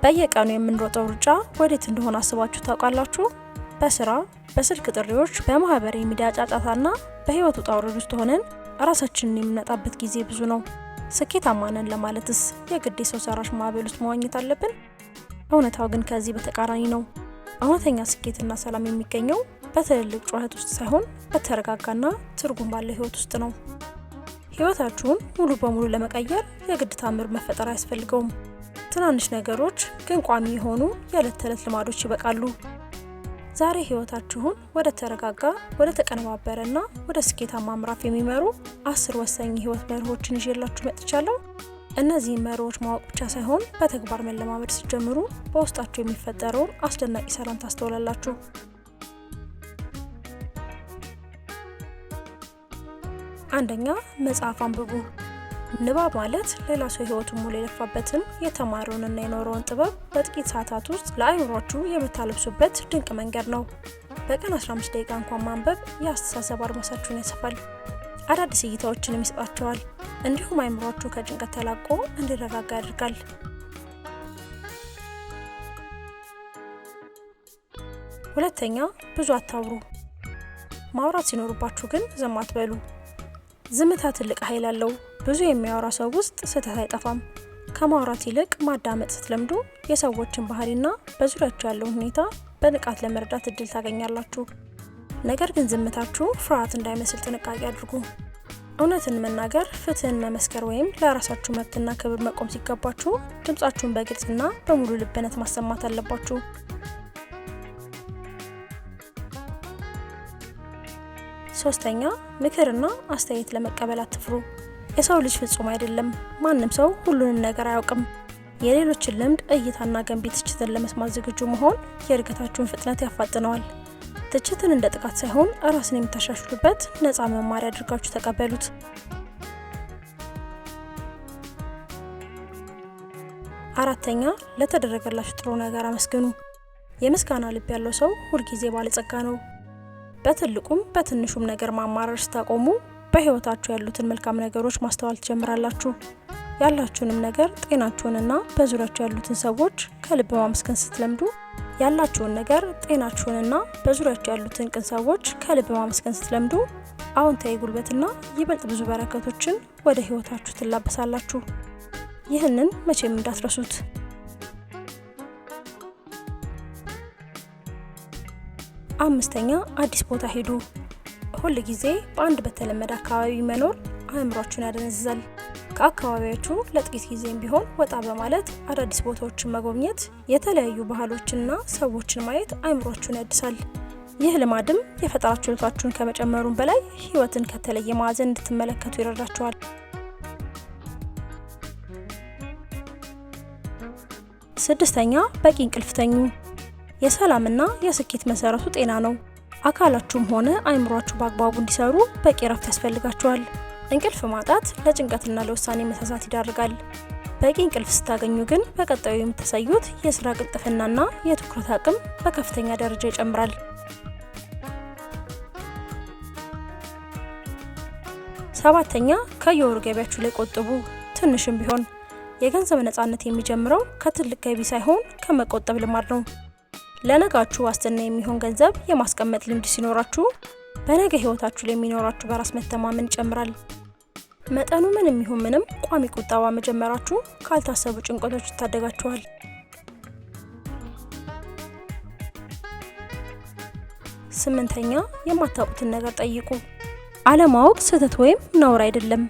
በየቀኑ የምንሮጠው ሩጫ ወዴት እንደሆነ አስባችሁ ታውቃላችሁ? በስራ፣ በስልክ ጥሪዎች፣ በማህበራዊ ሚዲያ ጫጫታና በህይወት ውጣ ውረድ ውስጥ ሆነን ራሳችንን የምናጣበት ጊዜ ብዙ ነው። ስኬታማ ነን ለማለትስ የግድ ሰው ሰራሽ ማዕበል ውስጥ መዋኘት አለብን? እውነታው ግን ከዚህ በተቃራኒ ነው። እውነተኛ ስኬትና ሰላም የሚገኘው በትልልቅ ጩኸት ውስጥ ሳይሆን በተረጋጋና ትርጉም ባለው ህይወት ውስጥ ነው። ህይወታችሁን ሙሉ በሙሉ ለመቀየር የግድ ታምር መፈጠር አያስፈልገውም። ትናንሽ ነገሮች ግን ቋሚ የሆኑ የዕለት ተዕለት ልማዶች ይበቃሉ። ዛሬ ህይወታችሁን ወደ ተረጋጋ፣ ወደ ተቀነባበረና ወደ ስኬታማ ምዕራፍ የሚመሩ 10 ወሳኝ የህይወት መርሆችን ይዤላችሁ መጥቻለሁ። እነዚህ መርሆች ማወቅ ብቻ ሳይሆን በተግባር መለማመድ ሲጀምሩ በውስጣችሁ የሚፈጠረውን አስደናቂ ሰላም ታስተውላላችሁ። አንደኛ፣ መጽሐፍ አንብቡ። ንባብ ማለት ሌላ ሰው ህይወቱን ሙሉ የለፋበትን የተማረውንና የኖረውን ጥበብ በጥቂት ሰዓታት ውስጥ ለአእምሯችሁ የምታለብሱበት ድንቅ መንገድ ነው። በቀን 15 ደቂቃ እንኳን ማንበብ የአስተሳሰብ አድማሳችሁን ያሰፋል፣ አዳዲስ እይታዎችንም ይሰጣቸዋል። እንዲሁም አእምሯችሁ ከጭንቀት ተላቆ እንዲረጋጋ ያደርጋል። ሁለተኛ፣ ብዙ አታውሩ። ማውራት ሲኖርባችሁ ግን ዝም አትበሉ። ዝምታ ትልቅ ኃይል አለው። ብዙ የሚያወራ ሰው ውስጥ ስህተት አይጠፋም። ከማውራት ይልቅ ማዳመጥ ስትለምዱ የሰዎችን ባህሪና በዙሪያችሁ ያለውን ሁኔታ በንቃት ለመረዳት እድል ታገኛላችሁ። ነገር ግን ዝምታችሁ ፍርሃት እንዳይመስል ጥንቃቄ አድርጉ። እውነትን መናገር፣ ፍትህን መመስከር ወይም ለራሳችሁ መብትና ክብር መቆም ሲገባችሁ ድምጻችሁን በግልጽና በሙሉ ልብነት ማሰማት አለባችሁ። ሶስተኛ፣ ምክርና አስተያየት ለመቀበል አትፍሩ። የሰው ልጅ ፍጹም አይደለም። ማንም ሰው ሁሉንም ነገር አያውቅም። የሌሎችን ልምድ፣ እይታና ገንቢ ትችትን ለመስማት ዝግጁ መሆን የእድገታችሁን ፍጥነት ያፋጥነዋል። ትችትን እንደ ጥቃት ሳይሆን ራስን የምታሻሽሉበት ነፃ መማሪያ አድርጋችሁ ተቀበሉት። አራተኛ፣ ለተደረገላችሁ ጥሩ ነገር አመስግኑ። የምስጋና ልብ ያለው ሰው ሁልጊዜ ባለጸጋ ነው። በትልቁም በትንሹም ነገር ማማረር ስታቆሙ በህይወታችሁ ያሉትን መልካም ነገሮች ማስተዋል ትጀምራላችሁ። ያላችሁንም ነገር፣ ጤናችሁንና በዙሪያችሁ ያሉትን ሰዎች ከልብ ማመስገን ስትለምዱ ያላችሁን ነገር፣ ጤናችሁንና በዙሪያችሁ ያሉትን ቅን ሰዎች ከልብ ማመስገን ስትለምዱ አዎንታዊ ጉልበትና ይበልጥ ብዙ በረከቶችን ወደ ህይወታችሁ ትላበሳላችሁ። ይህንን መቼም እንዳትረሱት። አምስተኛ፣ አዲስ ቦታ ሂዱ። ሁል ጊዜ በአንድ በተለመደ አካባቢ መኖር አእምሯችሁን ያደነዝዛል። ከአካባቢያችሁ ለጥቂት ጊዜም ቢሆን ወጣ በማለት አዳዲስ ቦታዎችን መጎብኘት፣ የተለያዩ ባህሎችንና ሰዎችን ማየት አእምሯችሁን ያድሳል። ይህ ልማድም የፈጠራ ችሎታችሁን ከመጨመሩም በላይ ህይወትን ከተለየ ማዕዘን እንድትመለከቱ ይረዳችኋል። ስድስተኛ፣ በቂ እንቅልፍ ተኙ። የሰላምና የስኬት መሰረቱ ጤና ነው። አካላችሁም ሆነ አእምሯችሁ በአግባቡ እንዲሰሩ በቂ ረፍት ያስፈልጋችኋል። እንቅልፍ ማጣት ለጭንቀትና ለውሳኔ መሳሳት ይዳርጋል። በቂ እንቅልፍ ስታገኙ ግን በቀጣዩ የምታሳዩት የስራ ቅልጥፍናና የትኩረት አቅም በከፍተኛ ደረጃ ይጨምራል። ሰባተኛ፣ ከየወሩ ገቢያችሁ ላይ ቆጥቡ። ትንሽም ቢሆን። የገንዘብ ነፃነት የሚጀምረው ከትልቅ ገቢ ሳይሆን ከመቆጠብ ልማድ ነው። ለነጋችሁ ዋስትና የሚሆን ገንዘብ የማስቀመጥ ልምድ ሲኖራችሁ በነገ ህይወታችሁ ላይ የሚኖራችሁ በራስ መተማመን ይጨምራል። መጠኑ ምንም ይሁን ምንም ቋሚ ቁጠባ መጀመራችሁ ካልታሰቡ ጭንቀቶች ይታደጋችኋል። ስምንተኛ፣ የማታውቁትን ነገር ጠይቁ። አለማወቅ ስህተት ወይም ነውር አይደለም።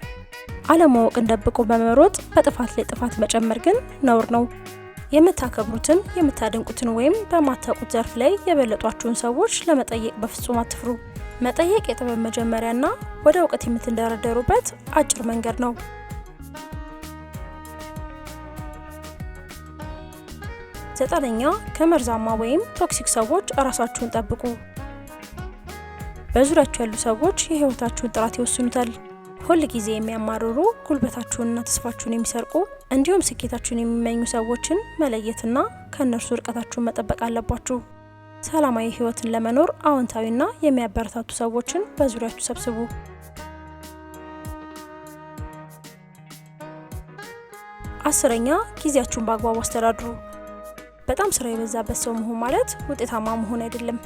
አለማወቅን ደብቆ በመሮጥ በጥፋት ላይ ጥፋት መጨመር ግን ነውር ነው። የምታከብሩትን፣ የምታደንቁትን ወይም በማታውቁት ዘርፍ ላይ የበለጧችሁን ሰዎች ለመጠየቅ በፍጹም አትፍሩ። መጠየቅ የጥበብ መጀመሪያና ወደ እውቀት የምትንደረደሩበት አጭር መንገድ ነው። ዘጠነኛ፣ ከመርዛማ ወይም ቶክሲክ ሰዎች ራሳችሁን ጠብቁ። በዙሪያችሁ ያሉ ሰዎች የህይወታችሁን ጥራት ይወስኑታል። ሁል ጊዜ የሚያማርሩ፣ ጉልበታችሁንና ተስፋችሁን የሚሰርቁ እንዲሁም ስኬታችሁን የሚመኙ ሰዎችን መለየትና ከእነርሱ ርቀታችሁን መጠበቅ አለባችሁ። ሰላማዊ ህይወትን ለመኖር አዎንታዊና የሚያበረታቱ ሰዎችን በዙሪያችሁ ሰብስቡ። 10ኛ ጊዜያችሁን በአግባቡ አስተዳድሩ። በጣም ስራ የበዛበት ሰው መሆን ማለት ውጤታማ መሆን አይደለም።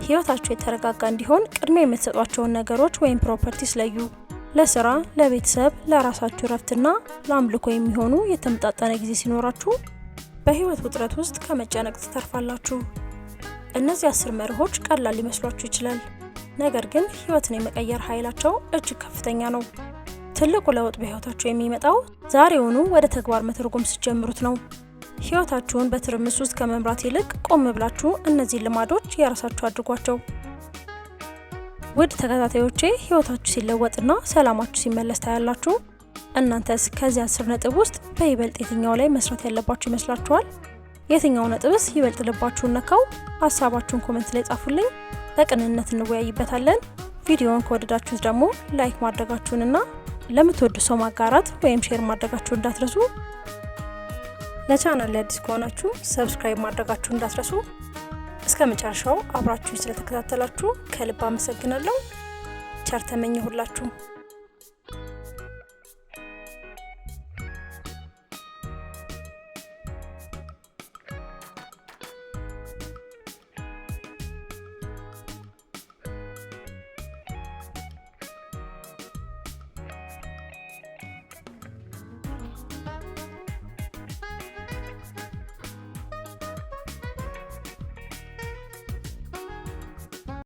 ህይወታችሁ የተረጋጋ እንዲሆን ቅድሚያ የምትሰጧቸውን ነገሮች ወይም ፕሮፐርቲስ ለዩ። ለስራ፣ ለቤተሰብ፣ ለራሳችሁ እረፍትና ለአምልኮ የሚሆኑ የተመጣጠነ ጊዜ ሲኖራችሁ በህይወት ውጥረት ውስጥ ከመጨነቅ ትተርፋላችሁ። እነዚህ 10 መርሆች ቀላል ሊመስሏችሁ ይችላል፣ ነገር ግን ህይወትን የመቀየር ኃይላቸው እጅግ ከፍተኛ ነው። ትልቁ ለውጥ በህይወታችሁ የሚመጣው ዛሬውኑ ወደ ተግባር መተርጎም ስትጀምሩት ነው። ህይወታችሁን በትርምስ ውስጥ ከመምራት ይልቅ ቆም ብላችሁ እነዚህን ልማዶች የራሳችሁ አድርጓቸው። ውድ ተከታታዮቼ፣ ህይወታችሁ ሲለወጥና ሰላማችሁ ሲመለስ ታያላችሁ። እናንተስ ከዚህ 10 ነጥብ ውስጥ በይበልጥ የትኛው ላይ መስራት ያለባችሁ ይመስላችኋል? የትኛው ነጥብስ ይበልጥ ልባችሁን ነካው? ሀሳባችሁን ኮሜንት ላይ ጻፉልኝ፣ በቅንነት እንወያይበታለን። ቪዲዮውን ከወደዳችሁት ደግሞ ላይክ ማድረጋችሁንና ለምትወዱ ሰው ማጋራት ወይም ሼር ማድረጋችሁን እንዳትረሱ። ለቻናል አዲስ ከሆናችሁ ሰብስክራይብ ማድረጋችሁን እንዳትረሱ። እስከ መጨረሻው አብራችሁን ስለተከታተላችሁ ከልብ አመሰግናለሁ። ቸር ተመኘሁላችሁ።